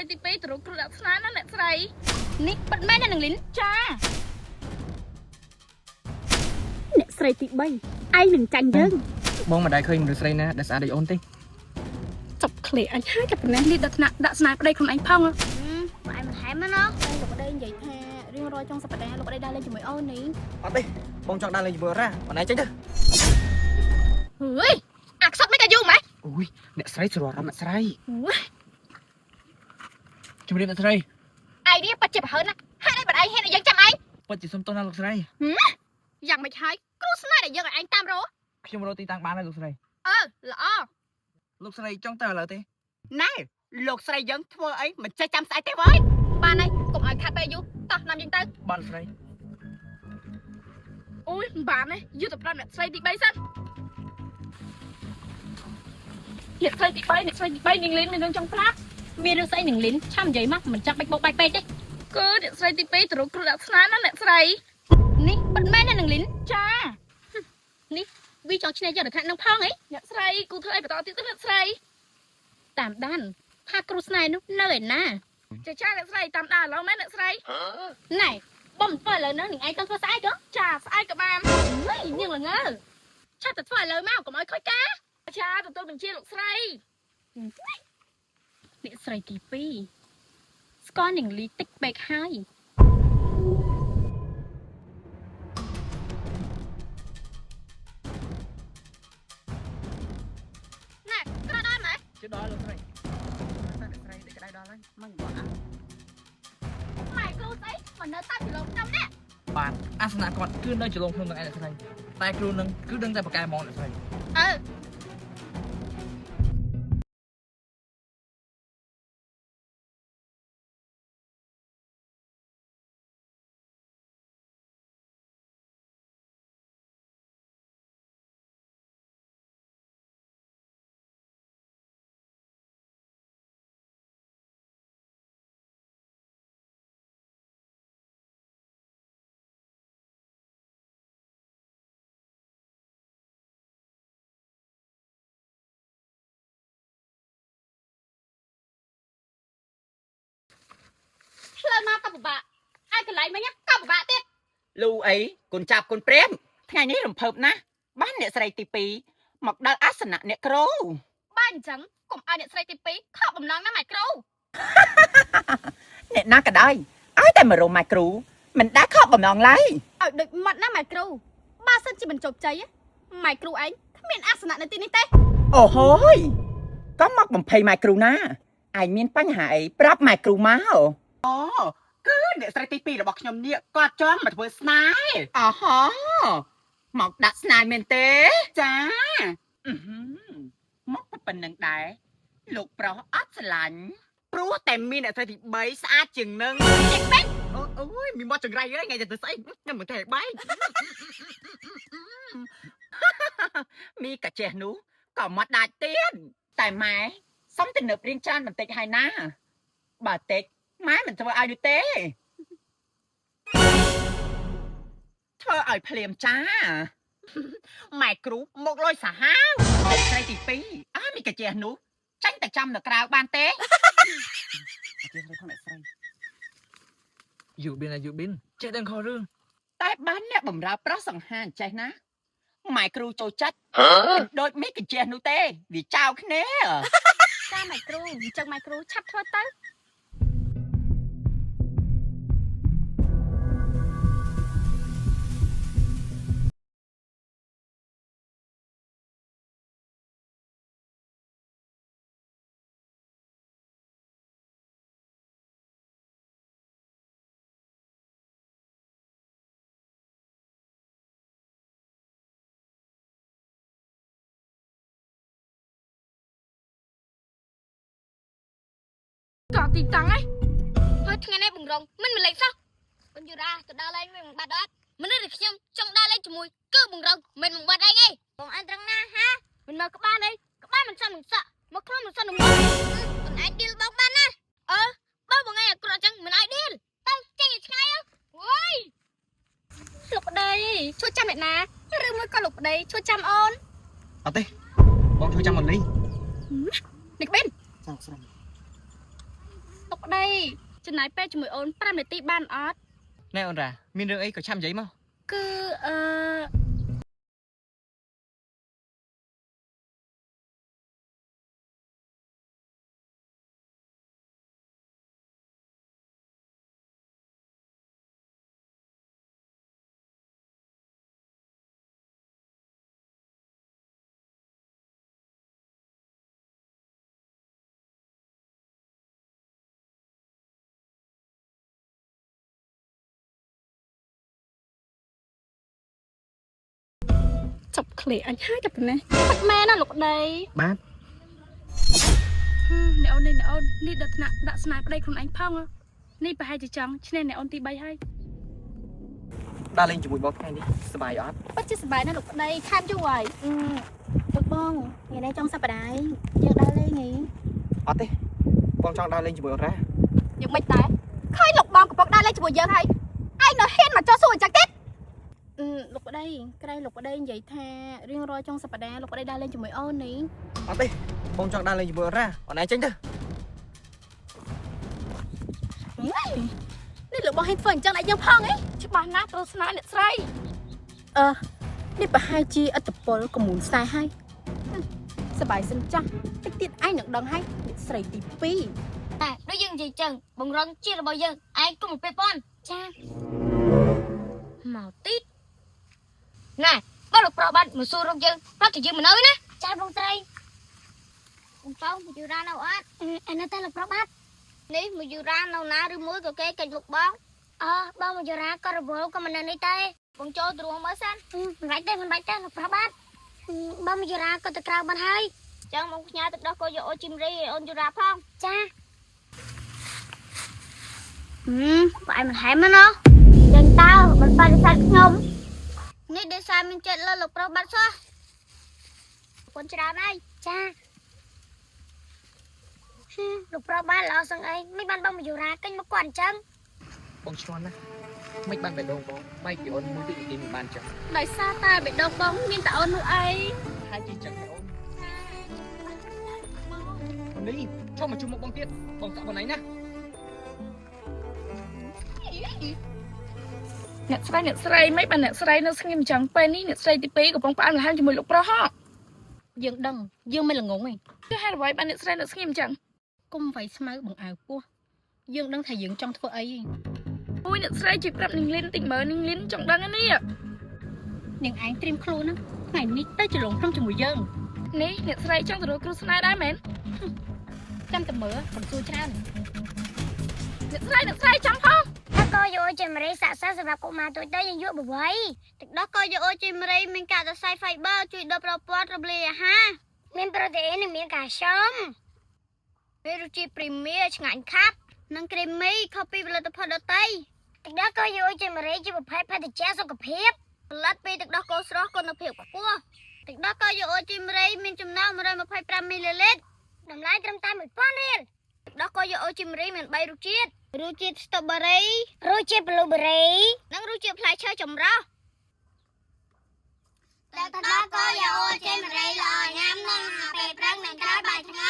ស្រីទី2ទៅរកគ្រូដាក់ស្នាណាអ្នកស្រីនេះប៉ិតមែនណានឹងលីនចាអ្នកស្រីទី3ឯងនឹងចាញ់យើងបងមិនដែលឃើញមនុស្សស្រីណាដែលស្អាតដូចអូនទេចប់ឃ្លេអញហើយតែប៉ុណ្ណេះនេះដាក់ថ្នាក់ដាក់ស្នាប្តីខ្លួនឯងផងបងឯងមិនថែមណាលោកប្តីនិយាយថារៀងរាល់ចុងសប្តាហ៍លោកប្តីដើរលេងជាមួយអូននេះអត់ទេបងចង់ដើរលេងជាមួយរ៉ាបងឯងចេញទៅហឺយអាខ្សត់មិនក៏យូរម៉េចអូយអ្នកស្រីស្រួលរំអ្នកស្រីជំរាបអ្នកស្រីឯងនេះប៉ាត់ជាប្រហើនណាហេតុអីបាត់ឯងហេតុអីយើងចាំឯងពិតជាសុំទោសណាលោកស្រីយ៉ាងមិនហើយគ្រូស្នេហ៍ដែលយើងឲ្យឯងតាមរកខ្ញុំរកទីតាំងបានហើយលោកស្រីល្អលោកស្រីចង់ទៅឥឡូវទេណែលោកស្រីយើងធ្វើអីមិនចេះចាំស្អែកទេវ៉ៃបានហើយកុំឲ្យខាត់ពេលយូរតោះនាំយើងទៅបានស្រីអូយមិនបានទេយូរទៅប្រាប់អ្នកស្រីទី3សិនអ្នកស្រីទី3នឹងលីនមានរឿងចង់ប្រាប់មានរឿងស្អីនឹងលីនឆាំនិយាយមកមិនចាំបាច់បោកបែកពេកទេគឺអ្នកស្រីទី2ទៅរកគ្រូដាក់ស្នាណាអ្នកស្រីនេះប៉ិតមែនណានឹងលីនចានេះវាចង់ឈ្នះយកដល់ថ្នាក់នឹងផងហីអ្នកស្រីគូធ្វើអីបន្តទៀតទៅអ្នកស្រីតាមដានថាគ្រូស្នេហ៍នោះនៅឯណាចាអ្នកស្រីតាមដានឥឡូវមែនអ្នកស្រីណែបំធ្វើឥឡូវហ្នឹងនឹងឯងទៅធ្វើស្អែកហ៎ចាស្អែកក៏បានហីនាងល្ងើឆាប់ទៅធ្វើឥឡូវមកកុំឲ្យខូចការចាទទួលបញ្ជាលោកស្រីអ្នកស្រីទី2ស្គាល់នឹងលីតិចពេកហើយណែក្រដល់ម៉េចជិះដល់លោកស្រីអ្នកស្រីតែក្តៅដល់ហើយមិនបាក់ម៉ែគ្រូស្អីមកនៅតាមចលងខ្ញុំនេះបាទអាសនៈគាត់គឺនៅចលងក្នុងនឹងឯអ្នកស្រីតែគ្រូនឹងគឺដឹងតែប្រកែហ្មងអ្នកស្រីឆ្លើយមកក៏ពិបាកហើយកន្លែងមិញក៏ពិបាកទៀតលូអីគុនចាប់គុនព្រាមថ្ងៃនេះរំភើបណាស់បានអ្នកស្រីទី2មកដល់អាសនៈអ្នកគ្រូបានអញ្ចឹងកុំឲ្យអ្នកស្រីទី2ខកបំណងណាម៉ែគ្រូអ្នកណាក៏ដោយឲ្យតែមករំម៉ែគ្រូមិនដែលខកបំណងឡើយឲ្យដូចមាត់ណាម៉ែគ្រូបើសិនជាមិនជោគជ័យម៉ែគ្រូឯងគ្មានអាសនៈនៅទីនេះទេអូហូយក៏មកបំភ័យម៉ែគ្រូណាឯងមានបញ្ហាអីប្រាប់ម៉ែគ្រូមកអូគឺអ្នកស្រីទី2របស់ខ្ញុំនេះគាត់ចង់មកធ្វើស្នេហ៍អូហូមកដាក់ស្នេហ៍មែនទេចាមកប៉ុណ្្នឹងដែរលោកប្រុសអត់ស្រឡាញ់ព្រោះតែមានអ្នកស្រីទី3ស្អាតជាងនឹងអូយមានមកចង្រៃអើយថ្ងៃទៅស្អីខ្ញុំមិនចេះបែកមីកាចេះនោះក៏មកដាច់ទៀតតែម៉ែសុំទៅនៅព្រៀងច្រើនបន្តិចហើយណាបើតិចម៉ែមិនធ្វើឲ្យនោះទេធ្វើឲ្យភ្លាមចាម៉ែគ្រូមកលុយសាហាវស្រីទី2មីកាចេះនោះចាញ់តែចាំនៅក្រៅបានទេអត់ចេះផងអ្នកស្រីយូប៊ីនចេះដឹងខុសរឿងតែបានអ្នកបំរើប្រុសសង្ហាចេះណាម៉ែគ្រូចូលចិត្តដូចមីកាចេះនោះទេវាចោលគ្នាចាម៉ែគ្រូអញ្ចឹងម៉ែគ្រូឆាប់ធ្វើទៅក៏ទីតាំងហើយថ្ងៃនេះបង្រងមិនលេងសោះបញ្យូរ៉ាទៅដើរលេងវិញបាត់អត់មនុស្សដែលខ្ញុំចង់ដើរលេងជាមួយគឺបង្រងមិនបាត់ឯងឯងបងអញត្រង់ណាហាមិនមកក្បាលឯងក្បាលមិនសិនមិនសក់មកខ្លួនមិនសិននឹងមកមិនអាចឌីលបងបានណាបើបងឯងអត់ចឹងមិនអាចឌីលទៅចេញឲ្យឆ្ងាយអូយលោកប្តីជួយចាំអ្នកណាឬមួយក៏លោកប្តីជួយចាំអូនអត់ទេបងជួយចាំមកលីនេះក្បិនចាំស្រីទុក លោកđây ចំណាយពេលជាមួយអូន5នាទីបានអត់ ណែអូនរ៉ាមានរឿងអីក៏ឆាំនិយាយមក គឺចប់ឃ្លៀអញហើយតែប៉ុណ្ណេះបាត់មែនណាលោកដី បាទ អ្នកអូននេះដាក់ថ្នាក់ដាក់ស្នាយប្តីខ្លួនឯងផងនេះប្រហែលជាចង់ឈ្នះអ្នកអូនទី3ហើយ ដើរលេងជាមួយបងថ្ងៃនេះសប្បាយអត់ ពិតជាសប្បាយណាស់លោកប្តីខានយូរហើយ លោកបងថ្ងៃនេះចុងសប្តាហ៍យើងដើរលេងហី អត់ទេបងចង់ដើរលេងជាមួយអូនរ៉ា យ៉ាងម៉េចដែរឃើញលោកបងកំពុងដើរលេងជាមួយយើងហើយឯងនៅហ៊ានមកចោះសួរអញ្ចឹងទេ លោកប្តីក្រែងលោកប្តីនិយាយថារៀងរាល់ចុងសប្តាហ៍លោកប្តីដើរលេងជាមួយអូននេះ អត់ទេបងចង់ដើរលេងជាមួយអូនរ៉ាអូនឯងចេញទៅ នេះលោកបងហ៊ានធ្វើអញ្ចឹងឲ្យយើងផងហី ច្បាស់ណាស់ត្រូវស្នាយអ្នកស្រី នេះប្រហែលជាអត្តពលកមុនខ្សែហើយសប្បាយសិនចាស់តិចទៀតឯងនឹងដឹងហើយអ្នកស្រីទី2 តែដូចយើងនិយាយចឹងបង្រឹងជារបស់យើងឯងគុំមកពេលប៉ុនចាមកទីណែបើលោកប្រុសបាត់មកសួររកយើងប្រាប់តែយើងមកនៅណាចាបងស្រីបងប៉ោមកយូរ៉ានៅអត់ឯនៅតែលោកប្រុសបាត់នេះមកយូរ៉ានៅណាឬមួយក៏គេកិច្ចលោកបងបងមកយូរ៉ាក៏រវល់ក៏មិននៅនេះទេបងចូលទ្រួងមើលសិនមិនបាច់ទេលោកប្រុសបាត់បងមកយូរ៉ាក៏ទៅក្រៅបាត់ហើយចឹងបងផ្ញើទឹកដោះក៏យកអូជីមរីអូនយូរ៉ាផងចាបើឯងមិនហែមណាយ៉ាងតើមិនបដិសេធខ្ញុំនេះដោយសារមានចិត្តលើលោកប្រុសបាត់សោះគុណច្រើនហើយចាលោកប្រុសបានល្អសឹងអីមិនបានបងមកយូរ៉ាកិញមកគាត់អញ្ចឹង បងឆ្លន់ណាមិនបានបេះដូងបងបែកពីអូនមួយវិនាទីមិនបានចឹង ដោយសារតែបេះដូងបងមានតែអូននោះអី ហើយជាចឹងទេអូនអូននេះចូលមកជុំមុខបងទៀតបងសាក់បងឯងណា អ្នកស្រីមិនបានអ្នកស្រីនៅស្ងៀមចឹងពេលនេះអ្នកស្រីទី2កំពុងផ្អើលង្ហើមជាមួយលោកប្រុសហ៎យើងដឹងយើងមិនល្ងងទេគឺហេតុអ្វីបានអ្នកស្រីនៅស្ងៀមចឹង គុំវាយស្មៅបង្អើពោះយើងដឹងថាយើងចង់ធ្វើអី អូយអ្នកស្រីជួយប្រាប់នាងលីនតិចមើលនាងលីនចង់ដឹងណានេះ នាងឯងត្រៀមខ្លួនណាថ្ងៃនេះទៅច្រឡំក្នុងជាមួយយើង នេះអ្នកស្រីចង់ទៅរកគ្រូស្នេហ៍ដែរមែន ចាំតែមើលមិនសួរច្រើន អ្នកស្រីចាំផង ถ้าก็โยจิมรีสะสมสำหรับกุมารตัวเต้ยังยั่วบ่อยตึกดอกก็โยจิมรีมีกาจะใส่ไฟเบอร์ช่วยดับระปอดระเบียฮะมีโปรตีนมีกาชมเวรุจิพรีเมียร์งานครับนังครีมมี่คอปปี้เวลาตะพอดเต้ตึกดอกก็โยจิมรีจะแบบให้พัดเจ้าสกปรกลัดไปตึกดอกก็สระคนละเพียบกว่าตึกดอกก็โยจิมรีมีจุ่มน้ำมาได้มา5 มิลลิลิตรน้ำลายเต็มตาเหมือนป้อนเรียนตึกดอกก็โยจิมรีเหมือนใบรุจิตรูจิตสตรอเบอรี่รูจิตบลูเบอรี่นั่งรูจิตพลายเชอร์จมรอแต่ถ้าก็อย่าโอเจมเรย์ลอยน้ำนองหาไปพรังหนังกระบายทั้งไง